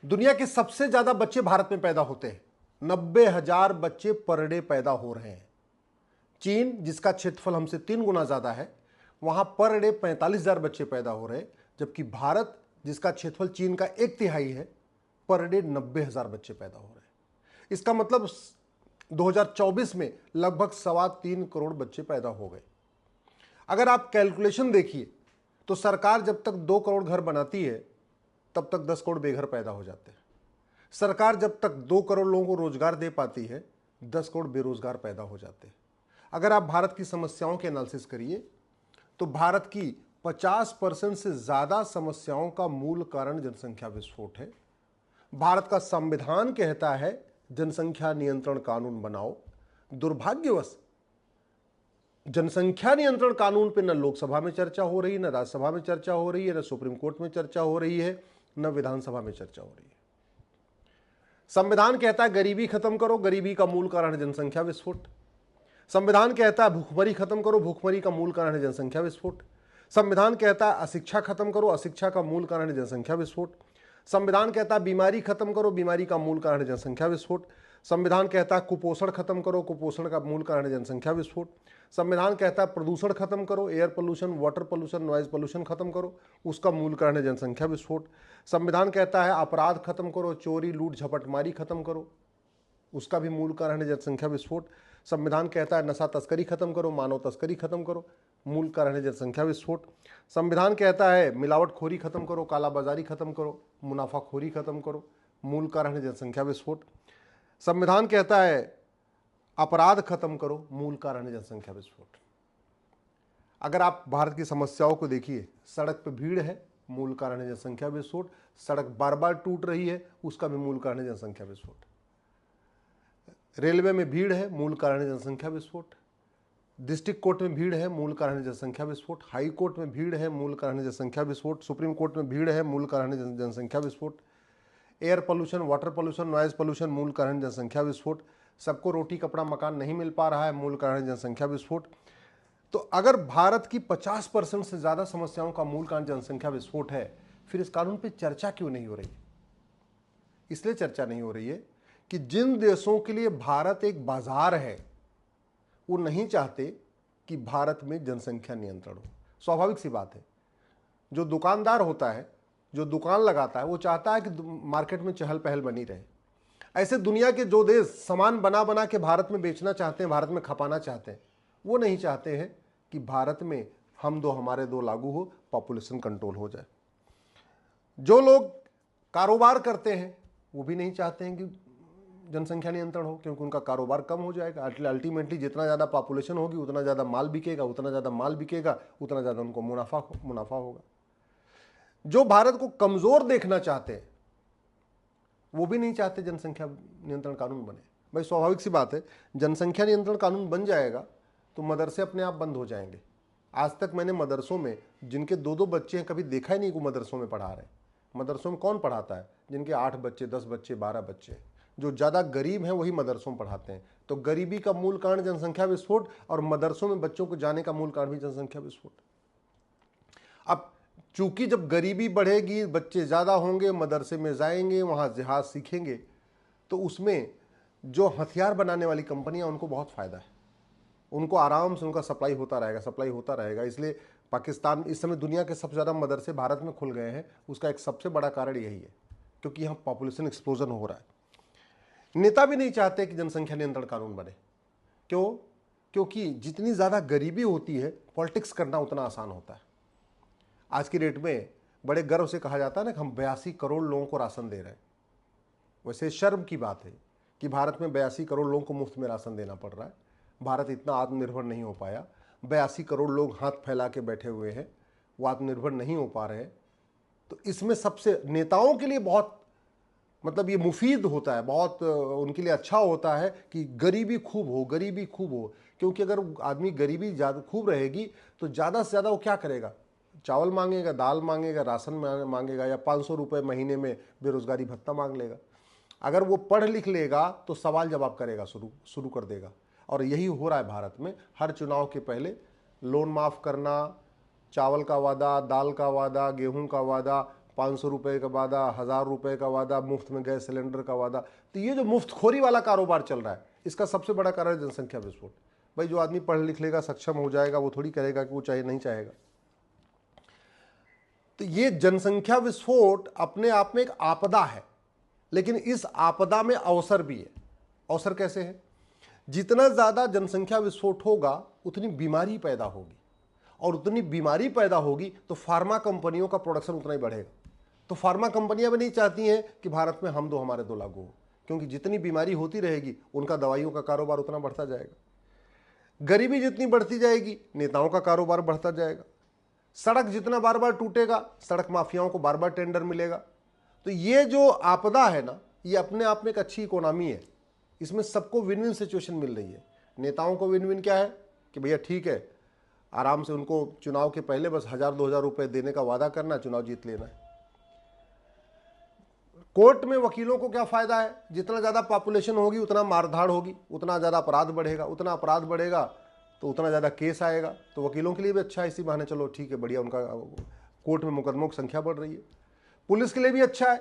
दुनिया के सबसे ज्यादा बच्चे भारत में पैदा होते हैं। 90,000 बच्चे पर डे पैदा हो रहे हैं। चीन, जिसका क्षेत्रफल हमसे 3 गुना ज्यादा है, वहां पर डे 45,000 बच्चे पैदा हो रहे हैं, जबकि भारत, जिसका क्षेत्रफल चीन का 1/3 है, पर डे 90,000 बच्चे पैदा हो रहे हैं। इसका मतलब 2024 में लगभग 3.25 करोड़ बच्चे पैदा हो गए। अगर आप कैलकुलेशन देखिए तो सरकार जब तक 2 करोड़ घर बनाती है तब तक 10 करोड़ बेघर पैदा हो जाते हैं। सरकार जब तक 2 करोड़ लोगों को रोजगार दे पाती है, 10 करोड़ बेरोजगार पैदा हो जाते हैं। अगर आप भारत की समस्याओं के एनालिसिस करिए तो भारत की 50% से ज्यादा समस्याओं का मूल कारण जनसंख्या विस्फोट है। भारत का संविधान कहता है जनसंख्या नियंत्रण कानून बनाओ। दुर्भाग्यवश जनसंख्या नियंत्रण कानून पे न लोकसभा में चर्चा हो रही है, न राज्यसभा में चर्चा हो रही है, न सुप्रीम कोर्ट में चर्चा हो रही है, न विधानसभा में चर्चा हो रही है। संविधान कहता है गरीबी खत्म करो, गरीबी का मूल कारण है जनसंख्या विस्फोट। संविधान कहता है भूखमरी खत्म करो, भूखमरी का मूल कारण है जनसंख्या विस्फोट। संविधान कहता है अशिक्षा खत्म करो, अशिक्षा का मूल कारण है जनसंख्या विस्फोट। संविधान कहता है बीमारी खत्म करो, बीमारी का मूल कारण है जनसंख्या विस्फोट। संविधान कहता है कुपोषण खत्म करो, कुपोषण का मूल कारण है जनसंख्या विस्फोट। संविधान कहता है प्रदूषण खत्म करो, air pollution, water pollution, noise pollution खत्म करो, उसका मूल कारण है जनसंख्या विस्फोट। संविधान कहता है अपराध खत्म करो, चोरी लूट झपटमारी खत्म करो, उसका भी मूल कारण है जनसंख्या विस्फोट। संविधान कहता है नशा तस्करी खत्म करो, मानव तस्करी खत्म करो, मूल कारण है जनसंख्या विस्फोट। संविधान कहता है मिलावटखोरी खत्म करो, कालाबाजारी खत्म करो, मुनाफाखोरी खत्म करो, मूल कारण है जनसंख्या विस्फोट। संविधान कहता है अपराध खत्म करो, मूल कारण है जनसंख्या विस्फोट। अगर आप भारत की समस्याओं को देखिए, सड़क पर भीड़ है, मूल कारण है जनसंख्या विस्फोट। सड़क बार बार टूट रही है, उसका भी मूल कारण है जनसंख्या विस्फोट। रेलवे में भीड़ है, मूल कारण है जनसंख्या विस्फोट। डिस्ट्रिक्ट कोर्ट में भीड़ है, मूल कारण है जनसंख्या विस्फोट। हाई कोर्ट में भीड़ है, मूल कारण है जनसंख्या विस्फोट। सुप्रीम कोर्ट में भीड़ है, मूल कारण है जनसंख्या विस्फोट। Air pollution, water pollution, noise pollution, मूल कारण जनसंख्या विस्फोट। सबको रोटी कपड़ा मकान नहीं मिल पा रहा है, मूल कारण जनसंख्या विस्फोट। तो अगर भारत की 50% से ज्यादा समस्याओं का मूल कारण जनसंख्या विस्फोट है, फिर इस कानून पर चर्चा क्यों नहीं हो रही? इसलिए चर्चा नहीं हो रही है कि जिन देशों के लिए भारत एक बाजार है, वो नहीं चाहते कि भारत में जनसंख्या नियंत्रण हो। स्वाभाविक सी बात है, जो दुकानदार होता है, जो दुकान लगाता है, वो चाहता है कि मार्केट में चहल पहल बनी रहे। ऐसे दुनिया के जो देश सामान बना बना के भारत में बेचना चाहते हैं, भारत में खपाना चाहते हैं, वो नहीं चाहते हैं कि भारत में हम दो हमारे दो लागू हो, पॉपुलेशन कंट्रोल हो जाए। जो लोग कारोबार करते हैं वो भी नहीं चाहते हैं कि जनसंख्या नियंत्रण हो, क्योंकि उनका कारोबार कम हो जाएगा। अल्टीमेटली जितना ज़्यादा पॉपुलेशन होगी उतना ज़्यादा माल बिकेगा, उतना ज़्यादा माल बिकेगा उतना ज़्यादा उनको मुनाफा होगा। जो भारत को कमज़ोर देखना चाहते हैं वो भी नहीं चाहते जनसंख्या नियंत्रण कानून बने। भाई स्वाभाविक सी बात है, जनसंख्या नियंत्रण कानून बन जाएगा तो मदरसे अपने आप बंद हो जाएंगे। आज तक मैंने मदरसों में जिनके 2-2 बच्चे हैं कभी देखा ही नहीं कि मदरसों में पढ़ा रहे। मदरसों में कौन पढ़ाता है? जिनके 8 बच्चे, 10 बच्चे, 12 बच्चे। जो ज़्यादा गरीब हैं वही मदरसों में पढ़ाते हैं। तो गरीबी का मूल कारण जनसंख्या विस्फोट, और मदरसों में बच्चों को जाने का मूल कारण भी जनसंख्या विस्फोट। अब चूंकि जब गरीबी बढ़ेगी, बच्चे ज़्यादा होंगे, मदरसे में जाएंगे, वहाँ जिहाद सीखेंगे, तो उसमें जो हथियार बनाने वाली कंपनियां, उनको बहुत फ़ायदा है। उनको आराम से उनका सप्लाई होता रहेगा। इसलिए पाकिस्तान इस समय दुनिया के सबसे ज़्यादा मदरसे भारत में खुल गए हैं। उसका एक सबसे बड़ा कारण यही है, क्योंकि यहाँ पॉपुलेशन एक्सप्लोजन हो रहा है। नेता भी नहीं चाहते कि जनसंख्या नियंत्रण कानून बने। क्यों? क्योंकि जितनी ज़्यादा गरीबी होती है, पॉलिटिक्स करना उतना आसान होता है। आज की डेट में बड़े गर्व से कहा जाता है ना कि हम 82 करोड़ लोगों को राशन दे रहे हैं। वैसे शर्म की बात है कि भारत में 82 करोड़ लोगों को मुफ्त में राशन देना पड़ रहा है। भारत इतना आत्मनिर्भर नहीं हो पाया। 82 करोड़ लोग हाथ फैला के बैठे हुए हैं, वो आत्मनिर्भर नहीं हो पा रहे हैं। तो इसमें सबसे नेताओं के लिए बहुत मतलब ये मुफीद होता है, बहुत उनके लिए अच्छा होता है कि गरीबी खूब हो। क्योंकि अगर आदमी गरीबी ज़्यादा खूब रहेगी तो ज़्यादा से ज़्यादा वो क्या करेगा? चावल मांगेगा, दाल मांगेगा, राशन मांगेगा, या 500 रुपये महीने में बेरोजगारी भत्ता मांग लेगा। अगर वो पढ़ लिख लेगा तो सवाल जवाब करेगा, शुरू कर देगा। और यही हो रहा है भारत में। हर चुनाव के पहले लोन माफ़ करना, चावल का वादा, दाल का वादा, गेहूं का वादा, 500 रुपये का वादा, 1000 रुपये का वादा, मुफ्त में गैस सिलेंडर का वादा। तो ये जो मुफ्तखोरी वाला कारोबार चल रहा है, इसका सबसे बड़ा कारण है जनसंख्या विस्फोट। भाई जो आदमी पढ़ लिख लेगा, सक्षम हो जाएगा, वो थोड़ी करेगा कि वो चाहे नहीं चाहेगा। तो ये जनसंख्या विस्फोट अपने आप में एक आपदा है, लेकिन इस आपदा में अवसर भी है। अवसर कैसे है? जितना ज़्यादा जनसंख्या विस्फोट होगा उतनी बीमारी पैदा होगी, और उतनी बीमारी पैदा होगी तो फार्मा कंपनियों का प्रोडक्शन उतना ही बढ़ेगा। तो फार्मा कंपनियां भी नहीं चाहती हैं कि भारत में हम दो हमारे दो लागू हो, क्योंकि जितनी बीमारी होती रहेगी उनका दवाइयों का कारोबार उतना बढ़ता जाएगा। गरीबी जितनी बढ़ती जाएगी, नेताओं का कारोबार बढ़ता जाएगा। सड़क जितना बार बार टूटेगा, सड़क माफियाओं को बार बार टेंडर मिलेगा। तो ये जो आपदा है ना, ये अपने आप में एक अच्छी इकोनॉमी है। इसमें सबको विन विन सिचुएशन मिल रही है। नेताओं को विन विन क्या है कि भैया ठीक है, आराम से उनको चुनाव के पहले बस 1000-2000 रुपए देने का वादा करना, चुनाव जीत लेना है। कोर्ट में वकीलों को क्या फायदा है? जितना ज़्यादा पॉपुलेशन होगी उतना मारधाड़ होगी, उतना ज़्यादा अपराध बढ़ेगा, उतना अपराध बढ़ेगा तो उतना ज़्यादा केस आएगा। तो वकीलों के लिए भी अच्छा है, इसी बहाने चलो ठीक है, बढ़िया, उनका कोर्ट में मुकदमों की संख्या बढ़ रही है। पुलिस के लिए भी अच्छा है,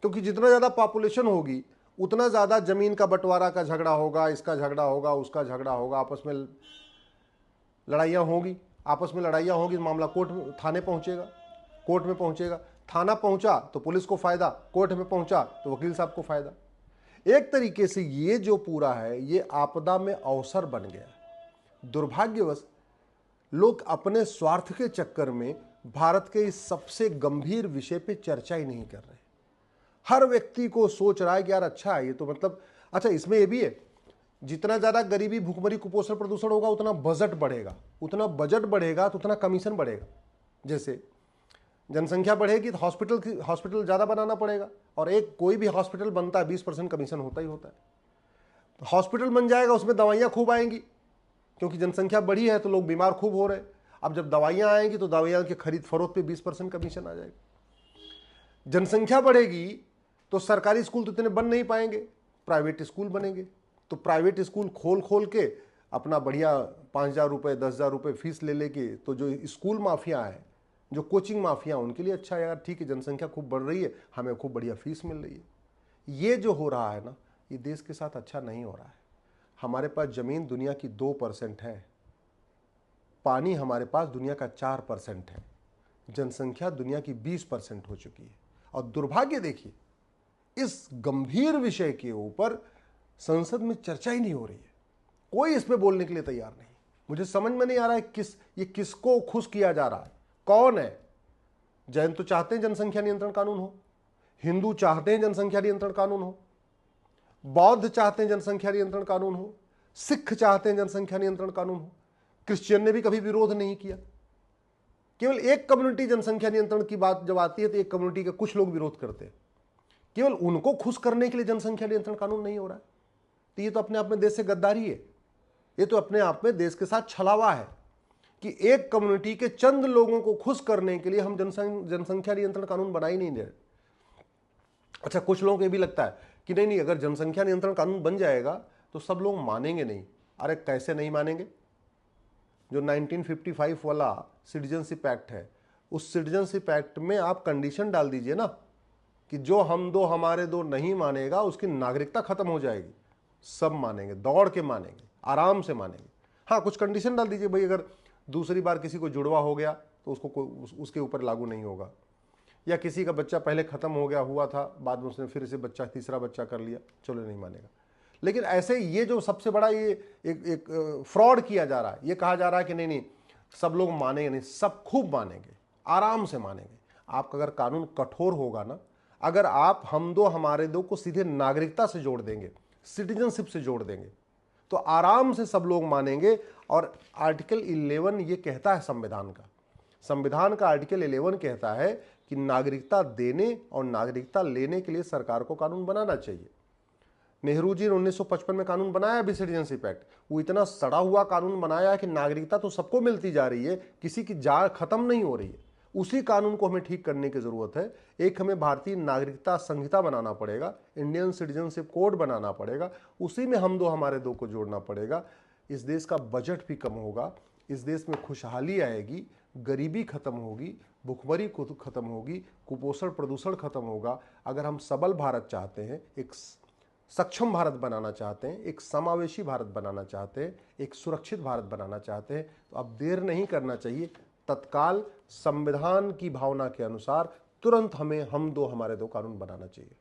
क्योंकि जितना ज़्यादा पॉपुलेशन होगी उतना ज़्यादा ज़मीन का बंटवारा का झगड़ा होगा, इसका झगड़ा होगा, उसका झगड़ा होगा, आपस में लड़ाइयाँ होगी। आपस में लड़ाइयाँ होगी, मामला कोर्ट में, थाने पहुँचेगा, कोर्ट में पहुँचेगा। थाना पहुँचा तो पुलिस को फ़ायदा, कोर्ट में पहुँचा तो वकील साहब को फ़ायदा। एक तरीके से ये जो पूरा है, ये आपदा में अवसर बन गया। दुर्भाग्यवश लोग अपने स्वार्थ के चक्कर में भारत के इस सबसे गंभीर विषय पे चर्चा ही नहीं कर रहे। हर व्यक्ति को सोच रहा है कि यार अच्छा है ये तो, मतलब अच्छा इसमें ये भी है, जितना ज़्यादा गरीबी, भूखमरी, कुपोषण, प्रदूषण होगा उतना बजट बढ़ेगा, उतना बजट बढ़ेगा तो उतना कमीशन बढ़ेगा। जैसे जनसंख्या बढ़ेगी तो हॉस्पिटल ज़्यादा बनाना पड़ेगा, और एक कोई भी हॉस्पिटल बनता है 20% कमीशन होता ही होता है। हॉस्पिटल बन जाएगा, उसमें दवाइयाँ खूब आएंगी, क्योंकि जनसंख्या बढ़ी है तो लोग बीमार खूब हो रहे हैं। अब जब दवाइयाँ आएंगी तो दवाइयाँ की खरीद फरोख्त पे 20% कमीशन आ जाएगा। जनसंख्या बढ़ेगी तो सरकारी स्कूल तो इतने बन नहीं पाएंगे, प्राइवेट स्कूल बनेंगे। तो प्राइवेट स्कूल खोल खोल के अपना बढ़िया 5000 रुपये, 10,000 रुपये फीस ले लेके, तो जो स्कूल माफिया है, जो कोचिंग माफिया, उनके लिए अच्छा है यार, ठीक है जनसंख्या खूब बढ़ रही है, हमें खूब बढ़िया फीस मिल रही है। ये जो हो रहा है ना, ये देश के साथ अच्छा नहीं हो रहा है। हमारे पास ज़मीन दुनिया की 2% है, पानी हमारे पास दुनिया का 4% है, जनसंख्या दुनिया की 20% हो चुकी है। और दुर्भाग्य देखिए, इस गंभीर विषय के ऊपर संसद में चर्चा ही नहीं हो रही है, कोई इस पे बोलने के लिए तैयार नहीं। मुझे समझ में नहीं आ रहा है ये किसको खुश किया जा रहा है, कौन है? जैन तो चाहते हैं जनसंख्या नियंत्रण कानून हो, हिंदू चाहते हैं जनसंख्या नियंत्रण कानून हो, बौद्ध चाहते हैं जनसंख्या नियंत्रण कानून हो, सिख चाहते हैं जनसंख्या नियंत्रण कानून हो, क्रिश्चियन ने भी कभी विरोध नहीं किया। केवल एक कम्युनिटी जनसंख्या नियंत्रण की बात जब आती है तो एक कम्युनिटी के कुछ लोग विरोध करते हैं, केवल उनको खुश करने के लिए जनसंख्या नियंत्रण कानून नहीं हो रहा है। तो ये तो अपने आप में देश से गद्दारी है, ये तो अपने आप में देश के साथ छलावा है कि एक कम्युनिटी के चंद लोगों को खुश करने के लिए हम जनसंख्या नियंत्रण कानून बना ही नहीं दे। अच्छा, कुछ लोगों को ये भी लगता है कि नहीं, अगर जनसंख्या नियंत्रण कानून बन जाएगा तो सब लोग मानेंगे नहीं। अरे कैसे नहीं मानेंगे? जो 1955 वाला सिटीजनशिप एक्ट है, उस सिटीजनशिप एक्ट में आप कंडीशन डाल दीजिए ना कि जो हम दो हमारे दो नहीं मानेगा उसकी नागरिकता खत्म हो जाएगी। सब मानेंगे, दौड़ के मानेंगे, आराम से मानेंगे। हाँ, कुछ कंडीशन डाल दीजिए, भाई अगर दूसरी बार किसी को जुड़वा हो गया तो उसके ऊपर लागू नहीं होगा, या किसी का बच्चा पहले खत्म हो गया हुआ था, बाद में उसने फिर से तीसरा बच्चा कर लिया, चलो नहीं मानेगा। लेकिन ऐसे ये जो सबसे बड़ा ये एक फ्रॉड किया जा रहा है, ये कहा जा रहा है कि नहीं सब लोग मानेंगे, नहीं, सब खूब मानेंगे, आराम से मानेंगे। आपका अगर कानून कठोर होगा ना, अगर आप हम दो हमारे दो को सीधे नागरिकता से जोड़ देंगे, सिटीजनशिप से जोड़ देंगे, तो आराम से सब लोग मानेंगे। और आर्टिकल 11 ये कहता है, संविधान का आर्टिकल 11 कहता है कि नागरिकता देने और नागरिकता लेने के लिए सरकार को कानून बनाना चाहिए। नेहरू जी ने 1955 में कानून बनाया भी, सिटीजनशिप एक्ट। वो इतना सड़ा हुआ कानून बनाया है कि नागरिकता तो सबको मिलती जा रही है, किसी की जान खत्म नहीं हो रही है। उसी कानून को हमें ठीक करने की जरूरत है। एक हमें भारतीय नागरिकता संहिता बनाना पड़ेगा, इंडियन सिटीजनशिप कोड बनाना पड़ेगा, उसी में हम दो हमारे दो को जोड़ना पड़ेगा। इस देश का बजट भी कम होगा, इस देश में खुशहाली आएगी, गरीबी खत्म होगी, भुखमरी खत्म होगी, कुपोषण प्रदूषण खत्म होगा। अगर हम सबल भारत चाहते हैं, एक सक्षम भारत बनाना चाहते हैं, एक समावेशी भारत बनाना चाहते हैं, एक सुरक्षित भारत बनाना चाहते हैं, तो अब देर नहीं करना चाहिए। तत्काल संविधान की भावना के अनुसार तुरंत हमें हमारे दो कानून बनाना चाहिए।